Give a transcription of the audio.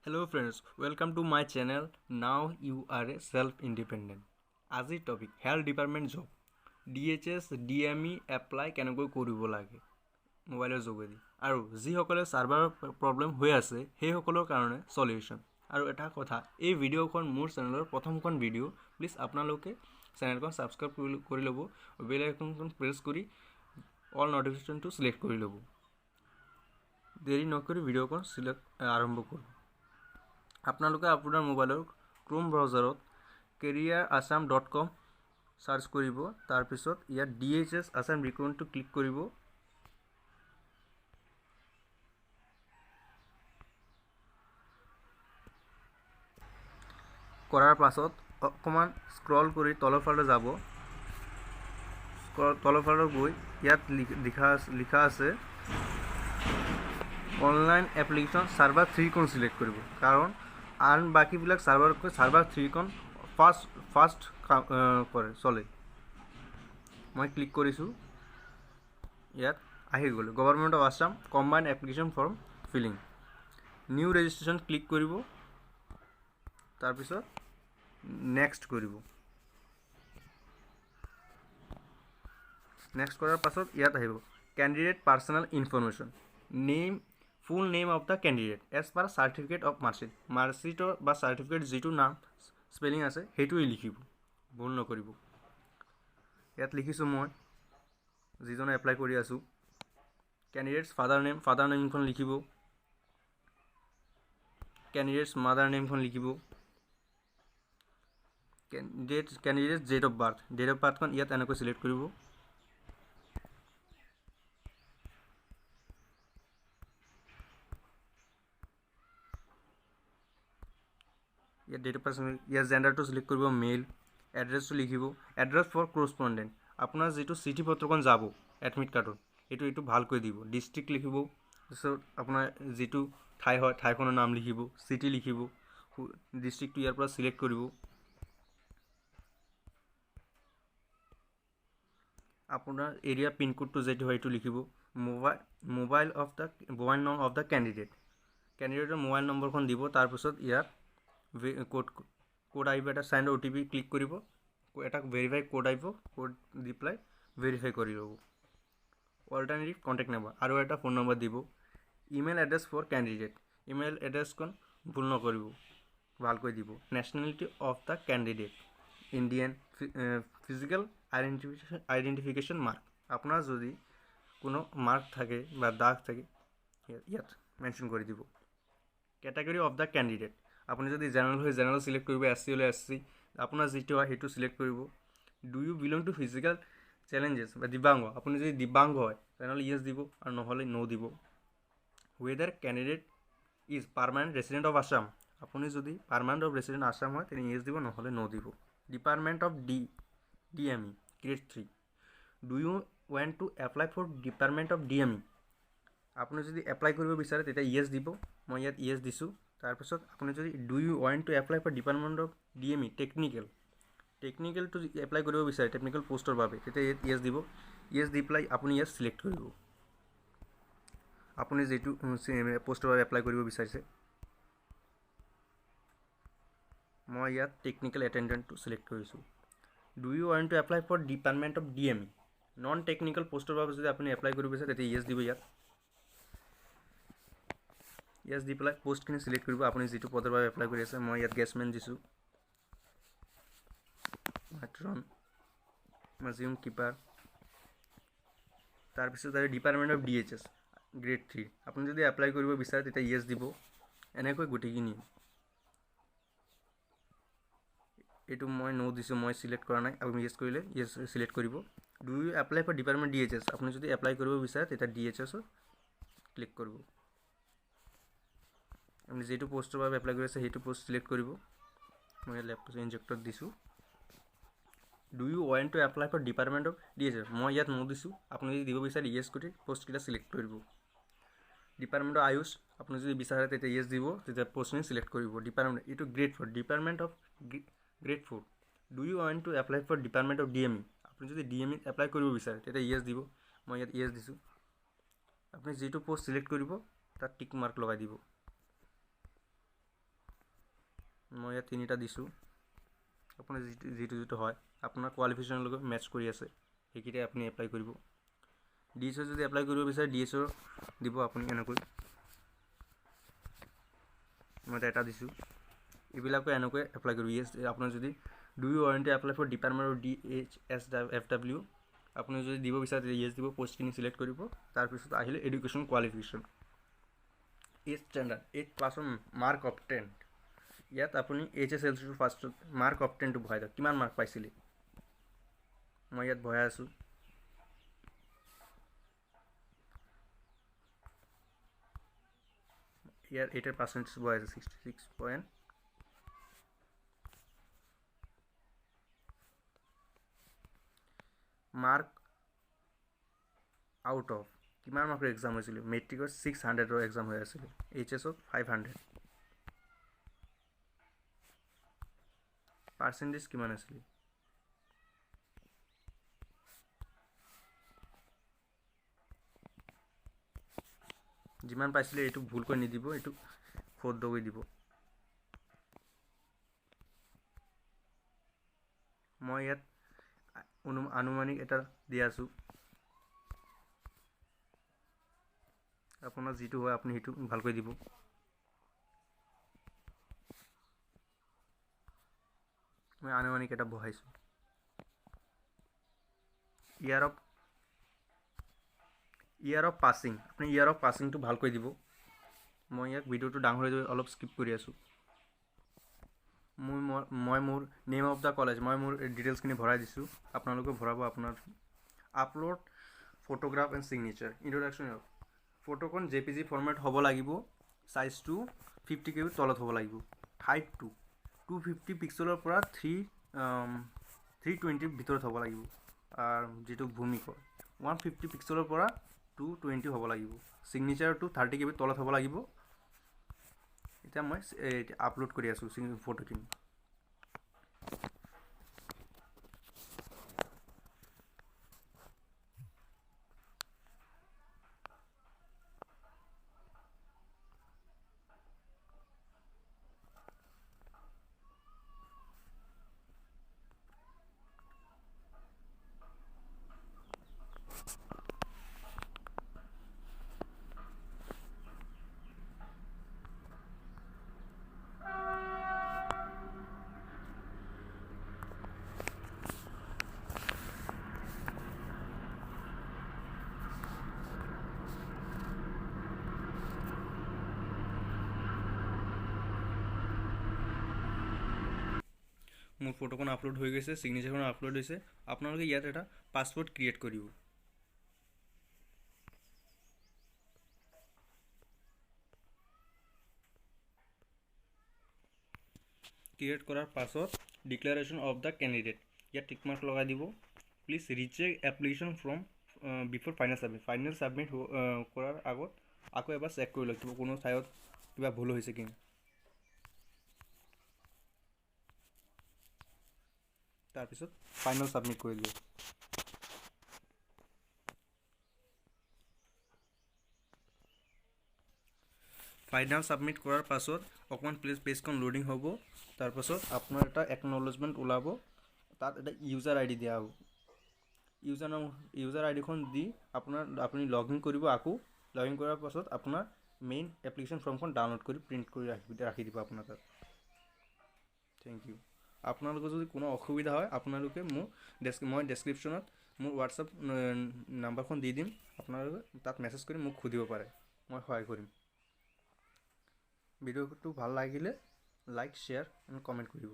Hello friends, welcome to my channel. Now you are a self-independent. আজি topic health department job. DHS DME apply কেনেকৈ কৰিব লাগে মোবাইলৰ যোগেদি আৰু যি সকলে সাৰ্ভাৰ প্ৰবলেম হৈ আছে সেই সকলৰ কাৰণে সলিউশন আৰু এটা কথা এই ভিডিওখন মোৰ চেনেলৰ প্ৰথমখন ভিডিও প্লিজ আপোনালোকে চেনেলখন সাবস্ক্ৰাইব কৰি ল'ব বেল আইকনখন প্ৰেছ কৰি অল নটিফিকেশনটো সিলেক্ট কৰি ল'ব দেৰি নকৰি ভিডিওখন আৰম্ভ কৰোঁ আপোনালোকে আপোনাৰ মোবাইলৰ ক্ৰোম ব্ৰাউজাৰত careerassam.com সাৰ্চ কৰিব তাৰ পিছত ইয়াত DHS Assam ৰিক্ৰুটমেণ্টটো ক্লিক কৰিব কৰাৰ পাছত অকমান স্ক্ৰল কৰি তলৰ ফালে যাব তলৰ ফালে গৈ ইয়াত লিখা আছে অনলাইন এপ্লিকেশন সাৰ্ভাৰ 3 কোন সিলেক্ট কৰিব কাৰণ আন বাকিবিলাক সাৰ্ভাৰ 3 কোন ফাস্ট কৰে চলে মই ক্লিক কৰিছো ইয়াত আহি গ'ল government of Assam combined application form filling new registration click কৰিব তাৰ পিছত নেক্সট কৰিব নেক্সট কৰাৰ পাছত ইয়াত আহিব candidate personal information name full name of the candidate as per certificate of marksheet বা certificate যেটো নাম স্পেলিং আছে হেতুই লিখিব ভুল নকৰিব ইয়াত লিখিছো মই যিজন এপ্লাই কৰি আছো ক্যান্ডিডেটস ফাদাৰ নেমখন লিখিব ক্যান্ডিডেটস মাদাৰ নেমখন লিখিব ক্যান্ডিডেটস ডেট অফ বাৰ্থখন ইয়াত এনেকৈ সিলেক্ট কৰিব ইয়াত ডেট অফ বাৰ্থ ইয়াত জেন্ডাৰটো সিলেক্ট কৰিব মেল এড্ৰেছটো লিখিব এড্ৰেছ ফৰ কৰস্পন্ডেন্ট আপোনাৰ যেটো চিঠি পত্ৰখন যাব এডমিট কাৰ্ডত এটো ভালকৈ দিব ডিস্ট্ৰিক্ট লিখিব তাৰপিছত আপোনাৰ যেটো ঠাই হয় ঠাইখনৰ নাম লিখিব সিটি লিখিব ডিস্ট্ৰিক্টটো ইয়াৰ পৰা সিলেক্ট কৰিব আপোনাৰ এৰিয়া পিন কোডটো যেটো হয় এটো লিখিব মোবাইল নং অফ দা ক্যান্ডিডেটৰ মোবাইল নম্বৰখন দিব তাৰ পিছত ইয়াত কোড আহিব এটা সেন্ড ওটিপি ক্লিক কৰিব এটা ভেৰিফাই কোড আহিব কোড ৰিপ্লাই ভেৰিফাই কৰি ল'ব অল্টাৰনেটিভ কন্টাক্ট নম্বৰ আৰু এটা ফোন নম্বৰ দিব email address for candidate email এড্ৰেছখন ভুল নকৰিব ভালকৈ দিব nationality of the candidate Indian physical identification mark আপোনাৰ যদি কোনো মাৰ্ক থাকে বা দাগ থাকে ইয়াত মেনশন কৰি দিব ক্যাটাগৰি অফ দা ক্যান্ডিডেট আপুনি যদি জেনাৰেল হয় জেনাৰেল সিলেক্ট কৰিব এসসি হলে এসসি আপোনাৰ যেটো হয় হেতু সিলেক্ট কৰিব do you belong to physical challenges বা দিব্যাংগ আপুনি যদি দিব্যাংগ হয় তেনেহলে ইয়েস দিব আৰু নহলে নো দিব whether candidate is permanent resident of Assam আপুনি যদি permanent of resident Assam হয় তেনে ইয়েস দিব নহলে নো দিব department of DME grade 3 do you want to apply for department of DME আপুনি যদি এপ্লাই কৰিব বিচাৰে তেতিয়া ইয়েস দিব মই ইয়াত ইয়েস দিছো তাৰ পিছত আপুনি যদি do you want to apply for department of DME technical to apply কৰিব বিচাৰে টেকনিক্যাল পোষ্টৰ বাবে তেতিয়া ইয়েস দিব ইয়েস দি প্লাই আপুনি ইয়েস সিলেক্ট কৰিব আপুনি যেটো পোষ্টৰ বাবে এপ্লাই কৰিব বিচাৰিছে মই ইয়াত টেকনিক্যাল অ্যাটেন্ডেন্ট টু সিলেক্ট কৰিছো do you want to apply for department of DME non technical পোষ্টৰ বাবে যদি আপুনি এপ্লাই কৰিব বিচাৰে তেতিয়া ইয়েস দিব ইয়াত ইয়েস দি প্লাই পোষ্টখিনি সিলেক্ট কৰিব আপুনি যেটো পদৰ বাবে এপ্লাই কৰি আছে মই ইয়াত গেছমেন দিছো মাট্ৰন মাজিউম কিপাৰ তাৰ পিছত আৰু ডিপাৰ্টমেন্ট অফ DHS গ্ৰেড 3 আপুনি যদি এপ্লাই কৰিব বিচাৰে তেতিয়া ইয়েস দিব এনেকৈ গুটিকিনি এটো মই নো দিছো মই সিলেক্ট কৰা নাই আপুনি ইয়েস কৰিলে ইয়েস সিলেক্ট কৰিব do you apply for department DHS আপুনি যদি এপ্লাই কৰিব বিচাৰে তেতিয়া DHS ক্লিক কৰিব আপুনি যেটো পোষ্টৰ বাবে এপ্লাই কৰি আছে হেতু পোষ্ট সিলেক্ট কৰিব মই ল্যাপটপ ইনজেক্টৰ দিছো do you want to apply for department of DHS মই ইয়াত নো দিছো আপুনি যদি দিব বিচাৰে ইয়েস কৰি পোষ্ট কিটা সিলেক্ট কৰিব ডিপাৰ্টমেন্ট অফ আয়ুষ আপুনি যদি বিচাৰে তেতিয়া ইয়েস দিব তেতিয়া পোষ্টখিনি সিলেক্ট কৰিব ডিপাৰ্টমেন্ট ইটো grade 4 department of grade 4 do you want to apply for department of DME আপুনি যদি DME এপ্লাই কৰিব বিচাৰে তেতিয়া ইয়েস দিব মই ইয়াত ইয়েস দিছো আপুনি যেটো পোষ্ট সিলেক্ট কৰিব তাত টিক মাৰ্ক লগাই দিব মই ইয়াত তিনিটা দিছোঁ আপোনাৰ যিটো হয় আপোনাৰ কোৱালিফিকেশ্যনৰ লগত মেটচ কৰি আছে সেইকেইটাই আপুনি এপ্লাই কৰিব DHS যদি এপ্লাই কৰিব বিচাৰে DHS দিব আপুনি এনেকৈ মই এটা দিছোঁ এইবিলাকো এনেকৈ এপ্লাই কৰিব ইয়েছ আপোনাৰ যদি do you warranty apply for department of DHSFW আপুনি যদি দিব বিচাৰে ইয়েছ দিব পোষ্টখিনি চিলেক্ট কৰিব তাৰপিছত আহিলে এডুকেশ্যন কোৱালিফিকেশ্যন 8th ষ্টেণ্ডাৰ্ড 8 ক্লাছৰ মাৰ্ক অফ 10 ইয়াত আপুনি HSLC ফাৰ্ষ্টত মাৰ্ক অফ 10 টো ভৰাই দিয়ক কিমান মাৰ্ক পাইছিলে মই ইয়াত ভৰাই আছোঁ ইয়াৰ 8% ভৰাই আছে 66 মাৰ্ক আউট অফ কিমান মাৰ্কৰ এক্সাম হৈছিল মেট্ৰিকৰ 600ৰ এক্সাম হৈ আছিল HSত 500 পাৰ্চেণ্টেজ কিমান আছিল যিমান পাইছিলে এইটো ভুলকৈ নিদিব এইটো শুদ্ধ কৰি দিব মই ইয়াত আনুমানিক এটা দিয়া আছোঁ আপোনাৰ যিটো হয় আপুনি সেইটো ভালকৈ দিব মই আনুমানিক এটা বহাইছোঁ ইয়াৰ অফ পাছিং আপুনি ইয়াৰ অফ পাছিংটো ভালকৈ দিব মই ইয়াক ভিডিঅ'টো ডাঙৰ হৈ অলপ স্কিপ কৰি আছোঁ মই মোৰ নেম অফ দ্য কলেজ মই মোৰ ডিটেইলছখিনি ভৰাই দিছোঁ আপোনালোকে ভৰাব আপোনাৰ upload photograph and signature introduction ফটোখন JPG ফৰ্মেট হ'ব লাগিব সাইজটো 50 KB তলত হ'ব লাগিব হাইটটো 250 পিক্সেলৰ পৰা 320 ভিতৰত হ'ব লাগিব আৰু যেটো ভূমিক 150 পিক্সেলৰ পৰা 220 হ'ব লাগিব ছিগনেচাৰটো 30 KB তলত হ'ব লাগিব এটা মই আপলোড কৰি আছোঁ ফটোখিনি মোৰ ফটোখন আপলোড হৈ গৈছে সিগনেচাৰখন আপলোড হৈছে আপোনালোকে ইয়াত এটা পাসওয়াৰ্ড ক্ৰিয়েট কৰিব ক্ৰিয়েট কৰাৰ পাছত ডিক্লাৰেশ্যন অফ দা ক্যান্ডিডেট ইয়াত টিক মাৰ্ক লগাই দিব please recheck application form before final submit কৰাৰ আগত আকৌ এবাৰ চেক কৰি লওক কোনো ঠাইত কিবা ভুল হৈছে কি তাৰপিছত ফাইনাল সাবমিট কৰি দিয়ক ফাইনাল সাবমিট কৰাৰ পাছত অকমান পেজখন লোডিং হ'ব তাৰপাছত আপোনাৰ এটা একনলেজমেন্ট ওলাব তাত এটা ইউজাৰ আইডি দিয়া হ'ব ইউজাৰ আইডিখন দি আপুনি লগইন কৰিব আকৌ লগইন কৰাৰ পাছত আপোনাৰ মেইন এপ্লিকেশ্যন ফৰ্মখন ডাউনলোড কৰি প্ৰিন্ট কৰি ৰাখি দিব আপোনাৰ তাত থ্যাংক ইউ আপোনালোকৰ যদি কোনো অসুবিধা হয় আপোনালোকে মই ডেসক্ৰিপচনত মোৰ WhatsApp নাম্বাৰখন দি দিম আপোনালোকে তাত মেসেজ কৰি মোক খুদিব পাৰে মই সহায় কৰিম ভিডিঅ'টো ভাল লাগিলে লাইক শেয়াৰ এণ্ড কমেন্ট কৰিব